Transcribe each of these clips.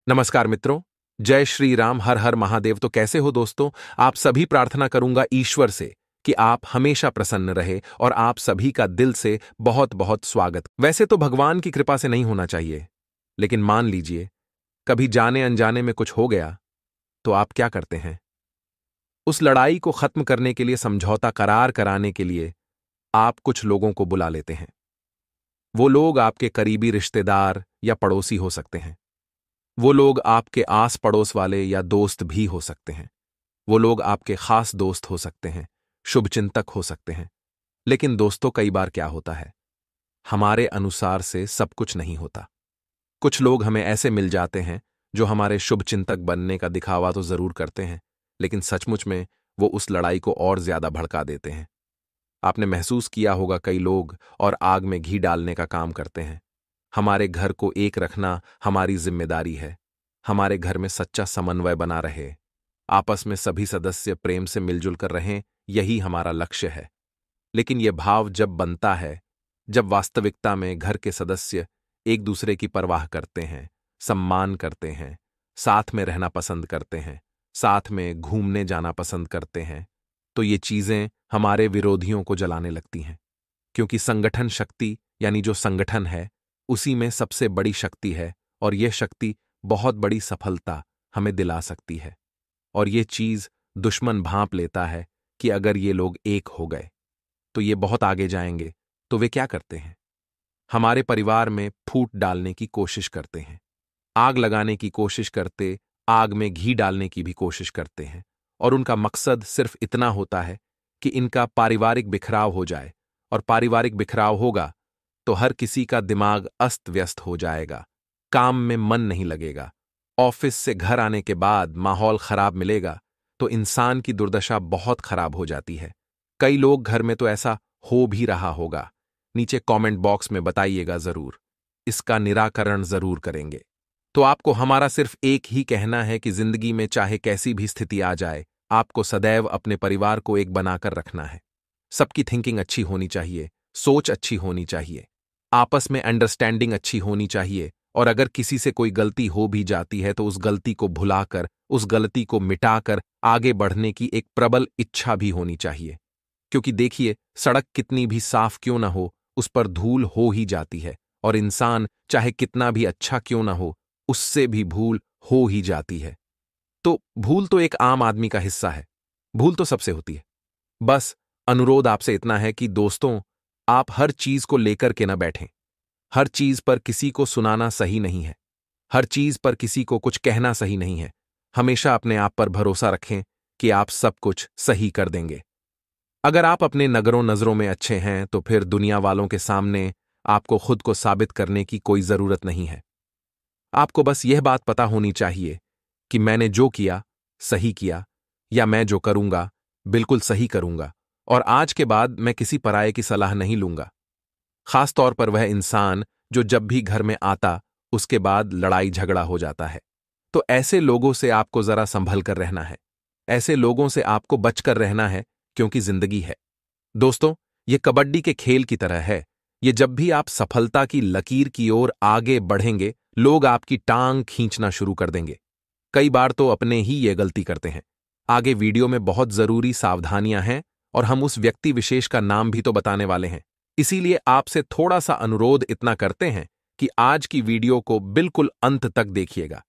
नमस्कार मित्रों। जय श्री राम, हर हर महादेव। तो कैसे हो दोस्तों? आप सभी प्रार्थना करूंगा ईश्वर से कि आप हमेशा प्रसन्न रहे और आप सभी का दिल से बहुत बहुत स्वागत। वैसे तो भगवान की कृपा से नहीं होना चाहिए, लेकिन मान लीजिए कभी जाने अनजाने में कुछ हो गया तो आप क्या करते हैं? उस लड़ाई को खत्म करने के लिए, समझौता करार कराने के लिए आप कुछ लोगों को बुला लेते हैं। वो लोग आपके करीबी रिश्तेदार या पड़ोसी हो सकते हैं। वो लोग आपके आस पड़ोस वाले या दोस्त भी हो सकते हैं। वो लोग आपके खास दोस्त हो सकते हैं, शुभचिंतक हो सकते हैं। लेकिन दोस्तों, कई बार क्या होता है, हमारे अनुसार से सब कुछ नहीं होता। कुछ लोग हमें ऐसे मिल जाते हैं जो हमारे शुभचिंतक बनने का दिखावा तो जरूर करते हैं, लेकिन सचमुच में वो उस लड़ाई को और ज्यादा भड़का देते हैं। आपने महसूस किया होगा, कई लोग और आग में घी डालने का काम करते हैं। हमारे घर को एक रखना हमारी जिम्मेदारी है। हमारे घर में सच्चा समन्वय बना रहे, आपस में सभी सदस्य प्रेम से मिलजुल कर रहें, यही हमारा लक्ष्य है। लेकिन यह भाव जब बनता है, जब वास्तविकता में घर के सदस्य एक दूसरे की परवाह करते हैं, सम्मान करते हैं, साथ में रहना पसंद करते हैं, साथ में घूमने जाना पसंद करते हैं, तो ये चीजें हमारे विरोधियों को जलाने लगती हैं। क्योंकि संगठन शक्ति, यानी जो संगठन है, उसी में सबसे बड़ी शक्ति है, और यह शक्ति बहुत बड़ी सफलता हमें दिला सकती है। और ये चीज दुश्मन भांप लेता है कि अगर ये लोग एक हो गए तो ये बहुत आगे जाएंगे। तो वे क्या करते हैं? हमारे परिवार में फूट डालने की कोशिश करते हैं, आग लगाने की कोशिश करते, आग में घी डालने की भी कोशिश करते हैं। और उनका मकसद सिर्फ इतना होता है कि इनका पारिवारिक बिखराव हो जाए, और पारिवारिक बिखराव होगा तो हर किसी का दिमाग अस्त व्यस्त हो जाएगा, काम में मन नहीं लगेगा, ऑफिस से घर आने के बाद माहौल खराब मिलेगा, तो इंसान की दुर्दशा बहुत खराब हो जाती है। कई लोग घर में तो ऐसा हो भी रहा होगा। नीचे कमेंट बॉक्स में बताइएगा जरूर, इसका निराकरण जरूर करेंगे। तो आपको हमारा सिर्फ एक ही कहना है कि जिंदगी में चाहे कैसी भी स्थिति आ जाए, आपको सदैव अपने परिवार को एक बनाकर रखना है। सबकी थिंकिंग अच्छी होनी चाहिए, सोच अच्छी होनी चाहिए, आपस में अंडरस्टैंडिंग अच्छी होनी चाहिए। और अगर किसी से कोई गलती हो भी जाती है तो उस गलती को भुलाकर, उस गलती को मिटाकर आगे बढ़ने की एक प्रबल इच्छा भी होनी चाहिए। क्योंकि देखिए, सड़क कितनी भी साफ क्यों ना हो, उस पर धूल हो ही जाती है, और इंसान चाहे कितना भी अच्छा क्यों ना हो, उससे भी भूल हो ही जाती है। तो भूल तो एक आम आदमी का हिस्सा है, भूल तो सबसे होती है। बस अनुरोध आपसे इतना है कि दोस्तों, आप हर चीज को लेकर के न बैठें। हर चीज पर किसी को सुनाना सही नहीं है, हर चीज पर किसी को कुछ कहना सही नहीं है। हमेशा अपने आप पर भरोसा रखें कि आप सब कुछ सही कर देंगे। अगर आप अपने नजरों में अच्छे हैं तो फिर दुनिया वालों के सामने आपको खुद को साबित करने की कोई जरूरत नहीं है। आपको बस यह बात पता होनी चाहिए कि मैंने जो किया सही किया, या मैं जो करूंगा बिल्कुल सही करूंगा, और आज के बाद मैं किसी पराये की सलाह नहीं लूंगा। खास तौर पर वह इंसान जो जब भी घर में आता उसके बाद लड़ाई झगड़ा हो जाता है। तो ऐसे लोगों से आपको जरा संभल कर रहना है, ऐसे लोगों से आपको बचकर रहना है, क्योंकि जिंदगी है दोस्तों, ये कबड्डी के खेल की तरह है। ये जब भी आप सफलता की लकीर की ओर आगे बढ़ेंगे, लोग आपकी टांग खींचना शुरू कर देंगे। कई बार तो अपने ही ये गलती करते हैं। आगे वीडियो में बहुत जरूरी सावधानियां हैं, और हम उस व्यक्ति विशेष का नाम भी तो बताने वाले हैं। इसीलिए आपसे थोड़ा सा अनुरोध इतना करते हैं कि आज की वीडियो को बिल्कुल अंत तक देखिएगा।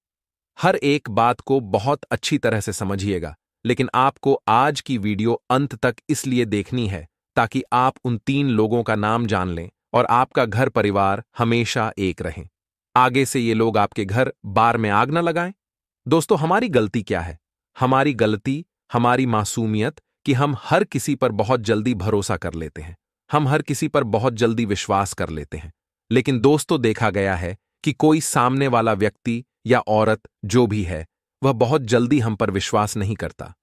हर एक बात को बहुत अच्छी तरह से समझिएगा, लेकिन आपको आज की वीडियो अंत तक इसलिए देखनी है ताकि आप उन 3 लोगों का नाम जान लें और आपका घर परिवार हमेशा एक रहें। आगे से ये लोग आपके घर बार में आग न लगाएं। दोस्तों, हमारी गलती क्या है? हमारी गलती, हमारी मासूमियत कि हम हर किसी पर बहुत जल्दी भरोसा कर लेते हैं, हम हर किसी पर बहुत जल्दी विश्वास कर लेते हैं। लेकिन दोस्तों, देखा गया है कि कोई सामने वाला व्यक्ति या औरत जो भी है, वह बहुत जल्दी हम पर विश्वास नहीं करता।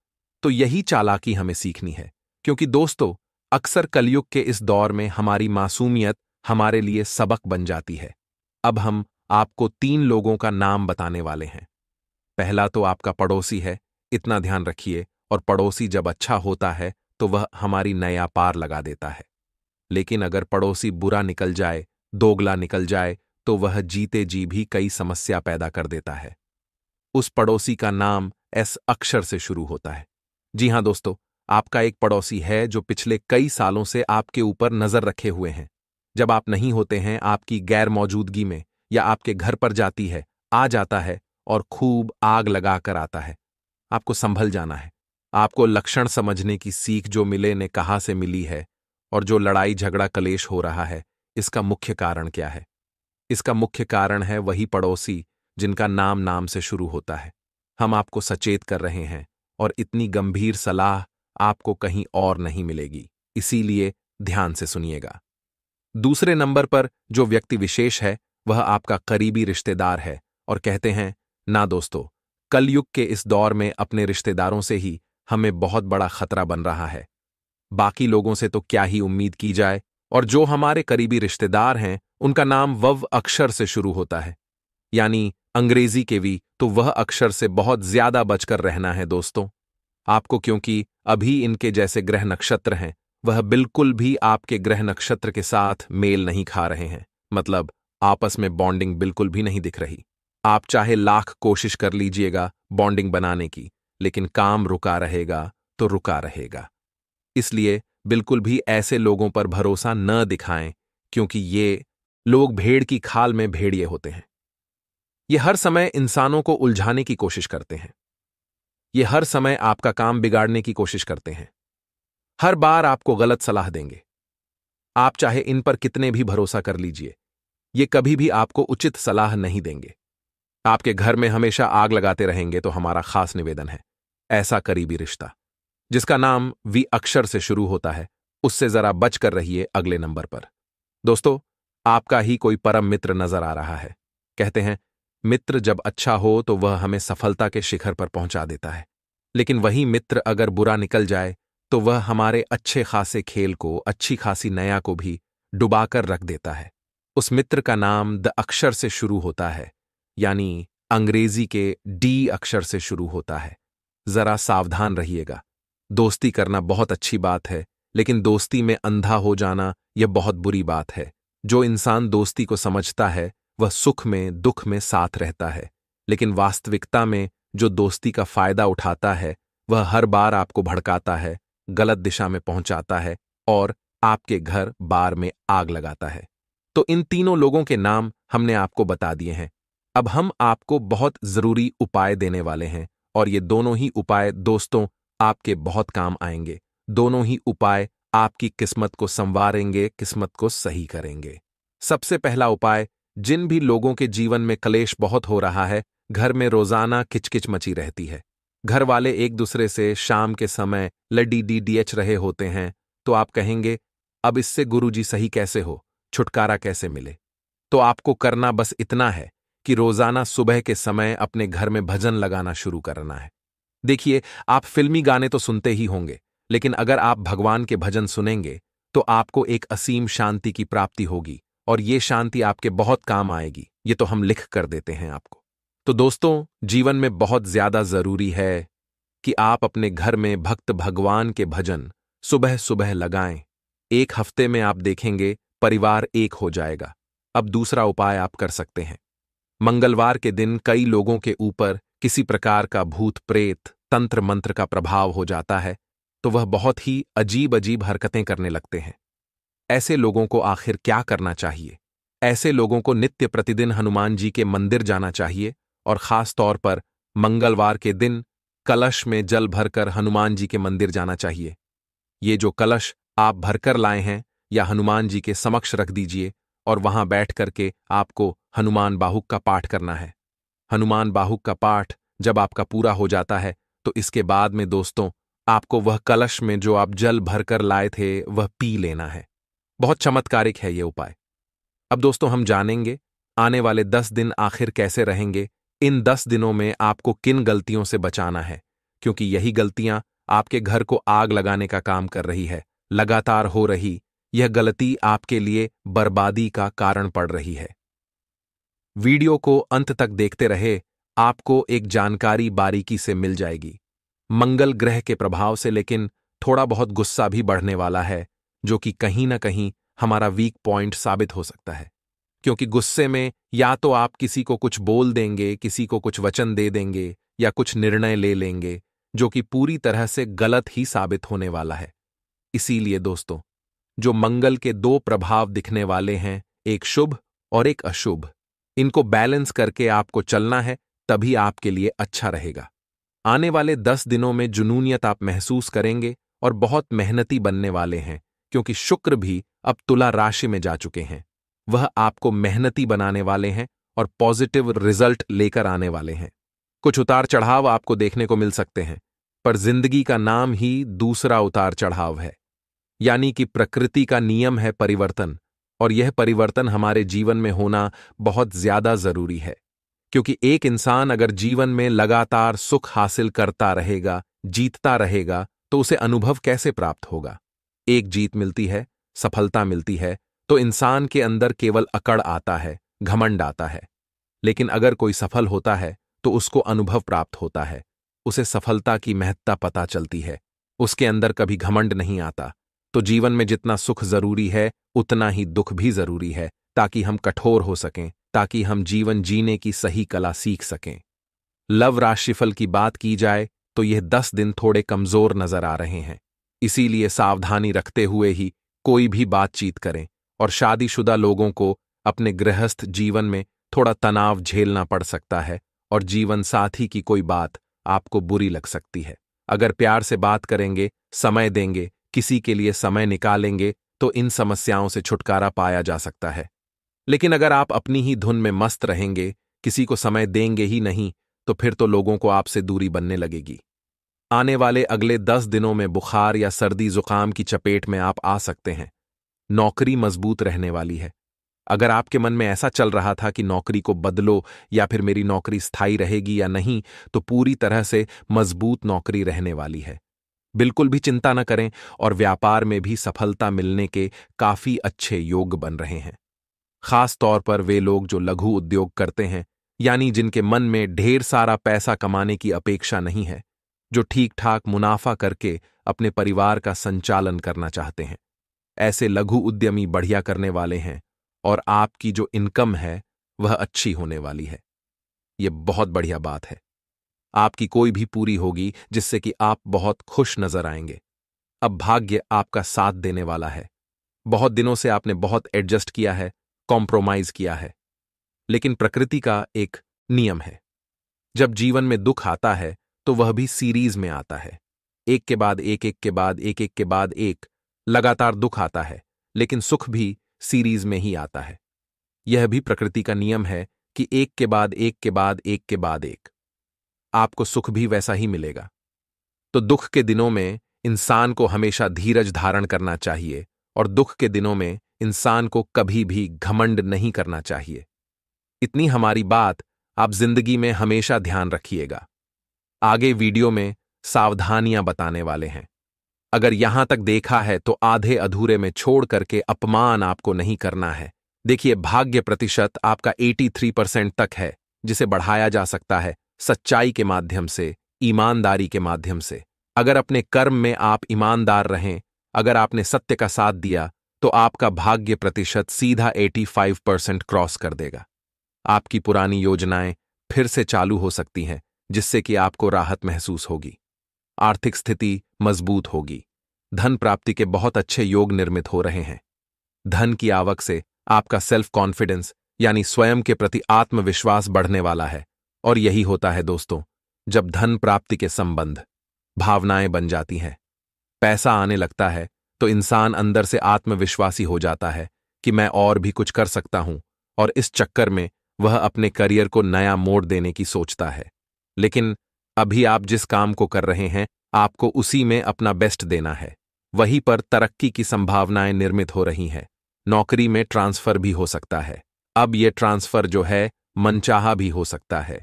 तो यही चालाकी हमें सीखनी है, क्योंकि दोस्तों, अक्सर कलयुग के इस दौर में हमारी मासूमियत हमारे लिए सबक बन जाती है। अब हम आपको 3 लोगों का नाम बताने वाले हैं। पहला तो आपका पड़ोसी है, इतना ध्यान रखिए। और पड़ोसी जब अच्छा होता है तो वह हमारी नया पार लगा देता है। लेकिन अगर पड़ोसी बुरा निकल जाए, दोगला निकल जाए, तो वह जीते जी भी कई समस्या पैदा कर देता है। उस पड़ोसी का नाम एस अक्षर से शुरू होता है। जी हां दोस्तों, आपका एक पड़ोसी है जो पिछले कई सालों से आपके ऊपर नजर रखे हुए हैं। जब आप नहीं होते हैं, आपकी गैर मौजूदगी में या आपके घर पर जाती है, आ जाता है और खूब आग लगाकर आता है। आपको संभल जाना है। आपको लक्षण समझने की सीख जो मिले ने कहाँ से मिली है, और जो लड़ाई झगड़ा कलेश हो रहा है, इसका मुख्य कारण क्या है। इसका मुख्य कारण है वही पड़ोसी जिनका नाम नाम से शुरू होता है। हम आपको सचेत कर रहे हैं और इतनी गंभीर सलाह आपको कहीं और नहीं मिलेगी, इसीलिए ध्यान से सुनिएगा। दूसरे नंबर पर जो व्यक्ति विशेष है वह आपका करीबी रिश्तेदार है, और कहते हैं ना दोस्तों, कलयुग के इस दौर में अपने रिश्तेदारों से ही हमें बहुत बड़ा खतरा बन रहा है। बाकी लोगों से तो क्या ही उम्मीद की जाए, और जो हमारे करीबी रिश्तेदार हैं उनका नाम वव अक्षर से शुरू होता है, यानी अंग्रेजी के वी, तो वह अक्षर से बहुत ज्यादा बचकर रहना है दोस्तों आपको, क्योंकि अभी इनके जैसे ग्रह नक्षत्र हैं, वह बिल्कुल भी आपके ग्रह नक्षत्र के साथ मेल नहीं खा रहे हैं। मतलब आपस में बॉन्डिंग बिल्कुल भी नहीं दिख रही। आप चाहे लाख कोशिश कर लीजिएगा बॉन्डिंग बनाने की, लेकिन काम रुका रहेगा तो रुका रहेगा। इसलिए बिल्कुल भी ऐसे लोगों पर भरोसा न दिखाएं, क्योंकि ये लोग भेड़ की खाल में भेड़िए होते हैं। ये हर समय इंसानों को उलझाने की कोशिश करते हैं। ये हर समय आपका काम बिगाड़ने की कोशिश करते हैं। हर बार आपको गलत सलाह देंगे। आप चाहे इन पर कितने भी भरोसा कर लीजिए, ये कभी भी आपको उचित सलाह नहीं देंगे। आपके घर में हमेशा आग लगाते रहेंगे। तो हमारा खास निवेदन है, ऐसा करीबी रिश्ता जिसका नाम वी अक्षर से शुरू होता है, उससे जरा बच कर रहिए अगले नंबर पर। दोस्तों, आपका ही कोई परम मित्र नजर आ रहा है। कहते हैं मित्र जब अच्छा हो तो वह हमें सफलता के शिखर पर पहुंचा देता है, लेकिन वही मित्र अगर बुरा निकल जाए तो वह हमारे अच्छे खासे खेल को, अच्छी खासी नया को भी डुबाकर रख देता है। उस मित्र का नाम द अक्षर से शुरू होता है, यानी अंग्रेजी के डी अक्षर से शुरू होता है। जरा सावधान रहिएगा। दोस्ती करना बहुत अच्छी बात है, लेकिन दोस्ती में अंधा हो जाना यह बहुत बुरी बात है। जो इंसान दोस्ती को समझता है वह सुख में दुख में साथ रहता है, लेकिन वास्तविकता में जो दोस्ती का फायदा उठाता है वह हर बार आपको भड़काता है, गलत दिशा में पहुंचाता है और आपके घर बार में आग लगाता है। तो इन तीनों लोगों के नाम हमने आपको बता दिए हैं। अब हम आपको बहुत जरूरी उपाय देने वाले हैं, और ये दोनों ही उपाय दोस्तों आपके बहुत काम आएंगे। दोनों ही उपाय आपकी किस्मत को संवारेंगे, किस्मत को सही करेंगे। सबसे पहला उपाय, जिन भी लोगों के जीवन में कलेश बहुत हो रहा है, घर में रोजाना किचकिच मची रहती है, घर वाले एक दूसरे से शाम के समय लडी डीडीएच रहे होते हैं, तो आप कहेंगे अब इससे गुरुजी सही कैसे हो, छुटकारा कैसे मिले। तो आपको करना बस इतना है कि रोजाना सुबह के समय अपने घर में भजन लगाना शुरू करना है। देखिए, आप फिल्मी गाने तो सुनते ही होंगे, लेकिन अगर आप भगवान के भजन सुनेंगे तो आपको एक असीम शांति की प्राप्ति होगी, और ये शांति आपके बहुत काम आएगी। ये तो हम लिख कर देते हैं आपको। तो दोस्तों, जीवन में बहुत ज्यादा जरूरी है कि आप अपने घर में भक्त भगवान के भजन सुबह सुबह लगाएं। एक हफ्ते में आप देखेंगे परिवार एक हो जाएगा। अब दूसरा उपाय आप कर सकते हैं। मंगलवार के दिन कई लोगों के ऊपर किसी प्रकार का भूत प्रेत तंत्र मंत्र का प्रभाव हो जाता है, तो वह बहुत ही अजीब अजीब हरकतें करने लगते हैं। ऐसे लोगों को आखिर क्या करना चाहिए? ऐसे लोगों को नित्य प्रतिदिन हनुमान जी के मंदिर जाना चाहिए, और खास तौर पर मंगलवार के दिन कलश में जल भरकर हनुमान जी के मंदिर जाना चाहिए। ये जो कलश आप भरकर लाए हैं, या हनुमान जी के समक्ष रख दीजिए, और वहां बैठ करके आपको हनुमान बाहुक का पाठ करना है। हनुमान बाहुक का पाठ जब आपका पूरा हो जाता है, तो इसके बाद में दोस्तों आपको वह कलश में जो आप जल भरकर लाए थे वह पी लेना है। बहुत चमत्कारिक है ये उपाय। अब दोस्तों हम जानेंगे आने वाले 10 दिन आखिर कैसे रहेंगे। इन 10 दिनों में आपको किन गलतियों से बचाना है, क्योंकि यही गलतियां आपके घर को आग लगाने का काम कर रही है। लगातार हो रही यह गलती आपके लिए बर्बादी का कारण पड़ रही है। वीडियो को अंत तक देखते रहे, आपको एक जानकारी बारीकी से मिल जाएगी। मंगल ग्रह के प्रभाव से लेकिन थोड़ा बहुत गुस्सा भी बढ़ने वाला है, जो कि कहीं ना कहीं हमारा वीक पॉइंट साबित हो सकता है। क्योंकि गुस्से में या तो आप किसी को कुछ बोल देंगे, किसी को कुछ वचन दे देंगे या कुछ निर्णय ले लेंगे जो कि पूरी तरह से गलत ही साबित होने वाला है। इसीलिए दोस्तों, जो मंगल के दो प्रभाव दिखने वाले हैं, एक शुभ और एक अशुभ, इनको बैलेंस करके आपको चलना है, तभी आपके लिए अच्छा रहेगा। आने वाले 10 दिनों में जुनूनियत आप महसूस करेंगे और बहुत मेहनती बनने वाले हैं, क्योंकि शुक्र भी अब तुला राशि में जा चुके हैं। वह आपको मेहनती बनाने वाले हैं और पॉजिटिव रिजल्ट लेकर आने वाले हैं। कुछ उतार चढ़ाव आपको देखने को मिल सकते हैं, पर जिंदगी का नाम ही दूसरा उतार चढ़ाव है। यानी कि प्रकृति का नियम है परिवर्तन, और यह परिवर्तन हमारे जीवन में होना बहुत ज्यादा जरूरी है। क्योंकि एक इंसान अगर जीवन में लगातार सुख हासिल करता रहेगा, जीतता रहेगा, तो उसे अनुभव कैसे प्राप्त होगा? एक जीत मिलती है, सफलता मिलती है, तो इंसान के अंदर केवल अकड़ आता है, घमंड आता है। लेकिन अगर कोई सफल होता है तो उसको अनुभव प्राप्त होता है, उसे सफलता की महत्ता पता चलती है, उसके अंदर कभी घमंड नहीं आता। तो जीवन में जितना सुख जरूरी है उतना ही दुख भी जरूरी है, ताकि हम कठोर हो सकें, ताकि हम जीवन जीने की सही कला सीख सकें। लव राशिफल की बात की जाए तो यह 10 दिन थोड़े कमजोर नजर आ रहे हैं। इसीलिए सावधानी रखते हुए ही कोई भी बातचीत करें, और शादीशुदा लोगों को अपने गृहस्थ जीवन में थोड़ा तनाव झेलना पड़ सकता है, और जीवन साथी की कोई बात आपको बुरी लग सकती है। अगर प्यार से बात करेंगे, समय देंगे, किसी के लिए समय निकालेंगे, तो इन समस्याओं से छुटकारा पाया जा सकता है। लेकिन अगर आप अपनी ही धुन में मस्त रहेंगे, किसी को समय देंगे ही नहीं, तो फिर तो लोगों को आपसे दूरी बनने लगेगी। आने वाले अगले 10 दिनों में बुखार या सर्दी जुकाम की चपेट में आप आ सकते हैं। नौकरी मजबूत रहने वाली है। अगर आपके मन में ऐसा चल रहा था कि नौकरी को बदलो या फिर मेरी नौकरी स्थायी रहेगी या नहीं, तो पूरी तरह से मजबूत नौकरी रहने वाली है। बिल्कुल भी चिंता न करें, और व्यापार में भी सफलता मिलने के काफी अच्छे योग बन रहे हैं। खास तौर पर वे लोग जो लघु उद्योग करते हैं, यानी जिनके मन में ढेर सारा पैसा कमाने की अपेक्षा नहीं है, जो ठीक ठाक मुनाफा करके अपने परिवार का संचालन करना चाहते हैं, ऐसे लघु उद्यमी बढ़िया करने वाले हैं, और आपकी जो इनकम है वह अच्छी होने वाली है। यह बहुत बढ़िया बात है। आपकी कोई भी पूरी होगी, जिससे कि आप बहुत खुश नजर आएंगे। अब भाग्य आपका साथ देने वाला है। बहुत दिनों से आपने बहुत एडजस्ट किया है, कॉम्प्रोमाइज किया है, लेकिन प्रकृति का एक नियम है, जब जीवन में दुख आता है तो वह भी सीरीज में आता है। एक के बाद एक, एक के बाद एक, एक के बाद एक लगातार दुख आता है, लेकिन सुख भी सीरीज में ही आता है। यह भी प्रकृति का नियम है कि एक के बाद एक के बाद एक के बाद एक आपको सुख भी वैसा ही मिलेगा। तो दुख के दिनों में इंसान को हमेशा धीरज धारण करना चाहिए, और दुख के दिनों में इंसान को कभी भी घमंड नहीं करना चाहिए। इतनी हमारी बात आप जिंदगी में हमेशा ध्यान रखिएगा। आगे वीडियो में सावधानियां बताने वाले हैं। अगर यहां तक देखा है तो आधे अधूरे में छोड़ करके अपमान आपको नहीं करना है। देखिए, भाग्य प्रतिशत आपका 83% तक है, जिसे बढ़ाया जा सकता है सच्चाई के माध्यम से, ईमानदारी के माध्यम से। अगर अपने कर्म में आप ईमानदार रहें, अगर आपने सत्य का साथ दिया, तो आपका भाग्य प्रतिशत सीधा 85% क्रॉस कर देगा। आपकी पुरानी योजनाएं फिर से चालू हो सकती हैं, जिससे कि आपको राहत महसूस होगी। आर्थिक स्थिति मजबूत होगी। धन प्राप्ति के बहुत अच्छे योग निर्मित हो रहे हैं। धन की आवक से आपका सेल्फ कॉन्फिडेंस यानी स्वयं के प्रति आत्मविश्वास बढ़ने वाला है। और यही होता है दोस्तों, जब धन प्राप्ति के संबंध भावनाएं बन जाती हैं, पैसा आने लगता है, तो इंसान अंदर से आत्मविश्वासी हो जाता है कि मैं और भी कुछ कर सकता हूं, और इस चक्कर में वह अपने करियर को नया मोड़ देने की सोचता है। लेकिन अभी आप जिस काम को कर रहे हैं, आपको उसी में अपना बेस्ट देना है। वहीं पर तरक्की की संभावनाएं निर्मित हो रही हैं। नौकरी में ट्रांसफर भी हो सकता है। अब यह ट्रांसफर जो है मनचाहा भी हो सकता है।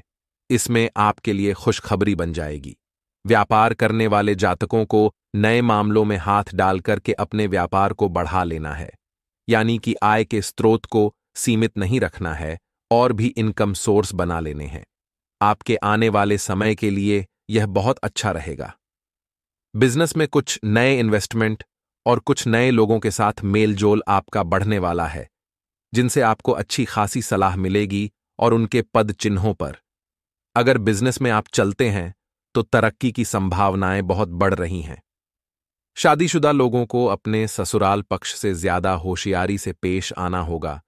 इसमें आपके लिए खुशखबरी बन जाएगी। व्यापार करने वाले जातकों को नए मामलों में हाथ डाल करके अपने व्यापार को बढ़ा लेना है, यानी कि आय के स्रोत को सीमित नहीं रखना है, और भी इनकम सोर्स बना लेने हैं। आपके आने वाले समय के लिए यह बहुत अच्छा रहेगा। बिजनेस में कुछ नए इन्वेस्टमेंट और कुछ नए लोगों के साथ मेलजोल आपका बढ़ने वाला है। जिनसे आपको अच्छी खासी सलाह मिलेगी और उनके पद चिन्हों पर। अगर बिजनेस में आप चलते हैं तो तरक्की की संभावनाएं बहुत बढ़ रही हैं। शादीशुदा लोगों को अपने ससुराल पक्ष से ज्यादा होशियारी से पेश आना होगा,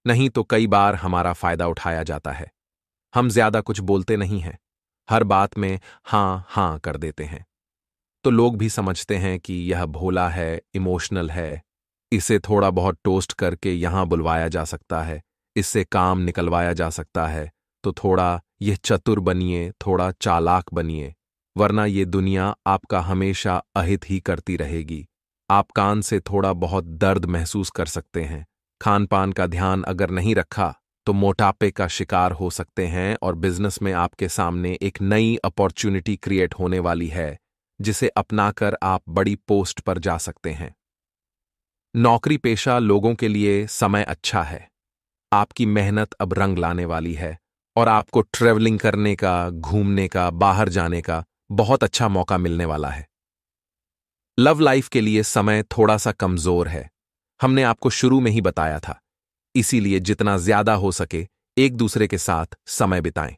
नहीं तो कई बार हमारा फायदा उठाया जाता है। हम ज्यादा कुछ बोलते नहीं हैं, हर बात में हाँ हाँ कर देते हैं, तो लोग भी समझते हैं कि यह भोला है, इमोशनल है, इसे थोड़ा बहुत टोस्ट करके यहां बुलवाया जा सकता है, इससे काम निकलवाया जा सकता है, तो थोड़ा यह चतुर बनिए, थोड़ा चालाक बनिए, वरना ये दुनिया आपका हमेशा अहित ही करती रहेगी। आप कान से थोड़ा बहुत दर्द महसूस कर सकते हैं। खान पान का ध्यान अगर नहीं रखा तो मोटापे का शिकार हो सकते हैं और बिजनेस में आपके सामने एक नई अपॉर्चुनिटी क्रिएट होने वाली है, जिसे अपनाकर आप बड़ी पोस्ट पर जा सकते हैं। नौकरी पेशा लोगों के लिए समय अच्छा है। आपकी मेहनत अब रंग लाने वाली है और आपको ट्रैवलिंग करने का, घूमने का, बाहर जाने का बहुत अच्छा मौका मिलने वाला है। लव लाइफ के लिए समय थोड़ा सा कमजोर है, हमने आपको शुरू में ही बताया था, इसीलिए जितना ज्यादा हो सके एक दूसरे के साथ समय बिताएं,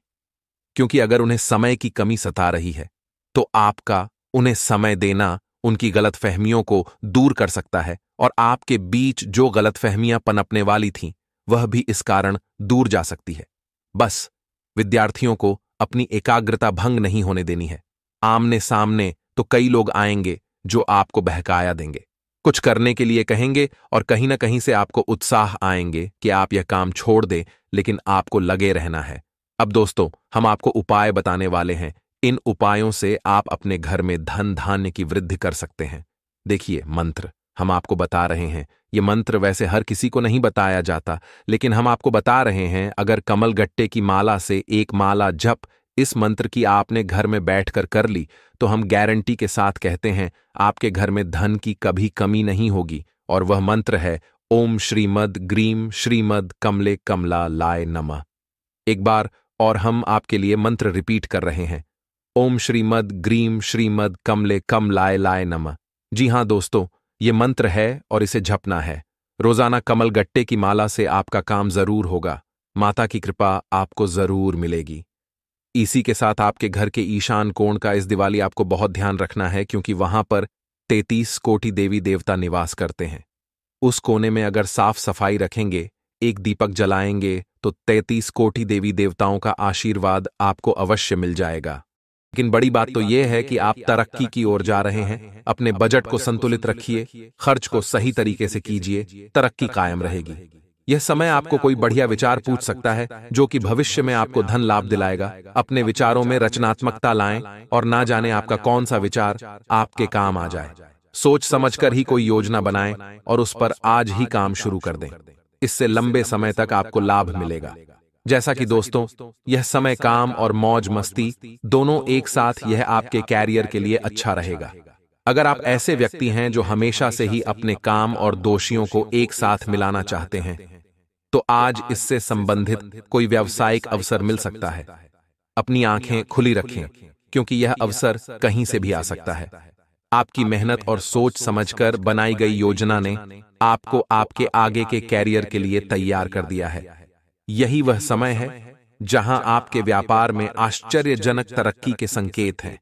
क्योंकि अगर उन्हें समय की कमी सता रही है तो आपका उन्हें समय देना उनकी गलतफहमियों को दूर कर सकता है और आपके बीच जो गलतफहमियां पनपने वाली थीं वह भी इस कारण दूर जा सकती है। बस विद्यार्थियों को अपनी एकाग्रता भंग नहीं होने देनी है। आमने सामने तो कई लोग आएंगे जो आपको बहकाया देंगे, कुछ करने के लिए कहेंगे और कहीं ना कहीं से आपको उत्साह आएंगे कि आप यह काम छोड़ दें, लेकिन आपको लगे रहना है। अब दोस्तों, हम आपको उपाय बताने वाले हैं। इन उपायों से आप अपने घर में धन धान्य की वृद्धि कर सकते हैं। देखिए, मंत्र हम आपको बता रहे हैं। ये मंत्र वैसे हर किसी को नहीं बताया जाता, लेकिन हम आपको बता रहे हैं। अगर कमल गट्टे की माला से एक माला जप इस मंत्र की आपने घर में बैठकर कर ली, तो हम गारंटी के साथ कहते हैं आपके घर में धन की कभी कमी नहीं होगी। और वह मंत्र है ओम श्रीमद ग्रीम श्रीमद कमले कमला लाय नमः। एक बार और हम आपके लिए मंत्र रिपीट कर रहे हैं, ओम श्रीमद ग्रीम श्रीमद कमले कमलाय लाय नमः। जी हां दोस्तों, ये मंत्र है और इसे जपना है। रोजाना कमल गट्टे की माला से आपका काम जरूर होगा, माता की कृपा आपको जरूर मिलेगी। इसी के साथ आपके घर के ईशान कोण का इस दिवाली आपको बहुत ध्यान रखना है, क्योंकि वहां पर 33 कोटि देवी देवता निवास करते हैं। उस कोने में अगर साफ सफाई रखेंगे, एक दीपक जलाएंगे, तो 33 कोटि देवी देवताओं का आशीर्वाद आपको अवश्य मिल जाएगा। लेकिन बड़ी बात तो यह है कि आप तरक्की की ओर जा रहे हैं। अपने बजट को संतुलित रखिए, खर्च को सही तरीके से कीजिए, तरक्की कायम रहेगी। यह समय आपको कोई बढ़िया विचार पूछ सकता है जो कि भविष्य में आपको धन लाभ दिलाएगा। अपने विचारों में रचनात्मकता लाएं और ना जाने आपका कौन सा विचार आपके काम आ जाए। सोच समझकर ही कोई योजना बनाएं और उस पर आज ही काम शुरू कर दें। इससे लंबे समय तक आपको लाभ मिलेगा। जैसा कि दोस्तों, यह समय काम और मौज मस्ती दोनों एक साथ, यह आपके कैरियर के लिए अच्छा रहेगा। अगर आप ऐसे व्यक्ति हैं जो हमेशा से ही अपने काम और दोषियों को एक साथ मिलाना चाहते हैं, तो आज इससे संबंधित कोई व्यावसायिक अवसर मिल सकता है। अपनी आंखें खुली रखें, क्योंकि यह अवसर कहीं से भी आ सकता है। आपकी मेहनत और सोच समझकर बनाई गई योजना ने आपको आपके आगे के कैरियर के लिए तैयार कर दिया है। यही वह समय है जहां आपके व्यापार में आश्चर्यजनक तरक्की के संकेत हैं।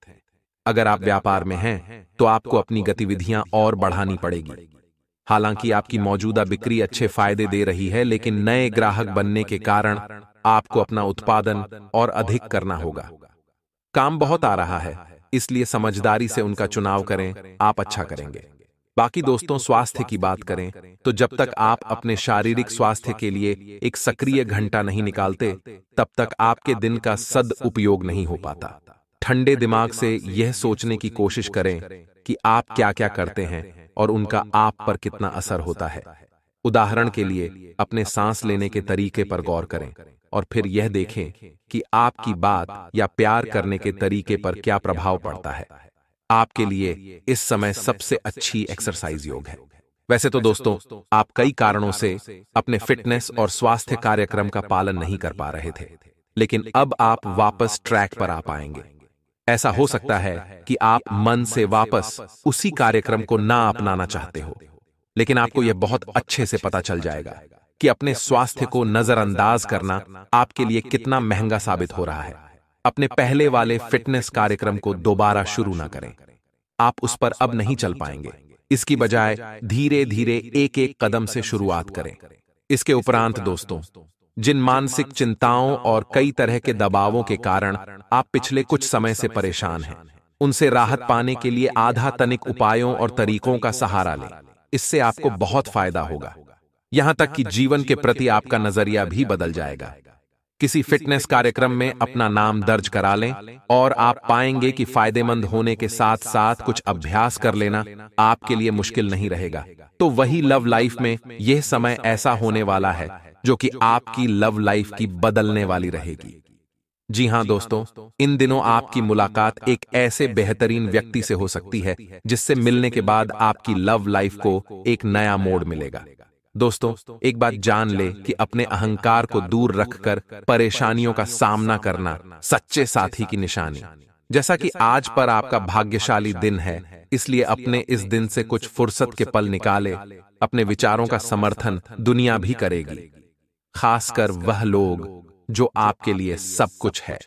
अगर आप व्यापार में हैं, तो आपको अपनी गतिविधियां और बढ़ानी पड़ेगी। हालांकि आपकी मौजूदा बिक्री अच्छे फायदे दे रही है, लेकिन नए ग्राहक बनने के कारण आपको अपना उत्पादन और अधिक करना होगा। काम बहुत आ रहा है, इसलिए समझदारी से उनका चुनाव करें, आप अच्छा करेंगे। बाकी दोस्तों, स्वास्थ्य की बात करें तो जब तक आप अपने शारीरिक स्वास्थ्य के लिए एक सक्रिय घंटा नहीं निकालते, तब तक आपके दिन का सदुपयोग नहीं हो पाता। ठंडे दिमाग से यह सोचने की कोशिश करें कि आप क्या क्या करते हैं और उनका आप पर कितना असर होता है। उदाहरण के लिए, अपने सांस लेने के तरीके पर गौर करें और फिर यह देखें कि आपकी बात या प्यार करने के तरीके पर क्या प्रभाव पड़ता है। आपके लिए इस समय सबसे अच्छी एक्सरसाइज योग है। वैसे तो दोस्तों, आप कई कारणों से अपने फिटनेस और स्वास्थ्य कार्यक्रम का पालन नहीं कर पा रहे थे, लेकिन अब आप वापस ट्रैक पर आ पाएंगे। ऐसा हो सकता है कि आप मन से वापस उसी कार्यक्रम को ना अपनाना चाहते हो, लेकिन आपको यह बहुत अच्छे से पता चल जाएगा कि अपने स्वास्थ्य को नजरअंदाज करना आपके लिए कितना महंगा साबित हो रहा है। अपने पहले वाले फिटनेस कार्यक्रम को दोबारा शुरू ना करें। आप उस पर अब नहीं चल पाएंगे। इसकी बजाय धीरे धीरे एक एक कदम से शुरुआत करें। इसके उपरांत दोस्तों, जिन मानसिक चिंताओं और कई तरह के दबावों के कारण आप पिछले कुछ समय से परेशान हैं, उनसे राहत पाने के लिए आधा तनिक उपायों और तरीकों का सहारा लें। इससे आपको बहुत फायदा होगा। यहां तक कि जीवन के प्रति आपका नजरिया भी बदल जाएगा। किसी फिटनेस कार्यक्रम में अपना नाम दर्ज करा लें और आप पाएंगे कि फायदेमंद होने के साथ साथ कुछ अभ्यास कर लेना आपके लिए मुश्किल नहीं रहेगा। तो वही लव लाइफ में यह समय ऐसा होने वाला है जो कि आपकी लव लाइफ की बदलने वाली रहेगी। जी हां दोस्तों, इन दिनों आपकी मुलाकात एक ऐसे बेहतरीन व्यक्ति से हो सकती है जिससे मिलने के बाद आपकी लव लाइफ को एक नया मोड़ मिलेगा। दोस्तों, एक बात जान ले कि अपने अहंकार को दूर रखकर परेशानियों का सामना करना सच्चे साथी की निशानी। जैसा कि आज पर आपका भाग्यशाली दिन है, इसलिए अपने इस दिन से कुछ फुर्सत के पल निकाले। अपने विचारों का समर्थन दुनिया भी करेगी, खासकर वह लोग जो आपके लिए सब कुछ है।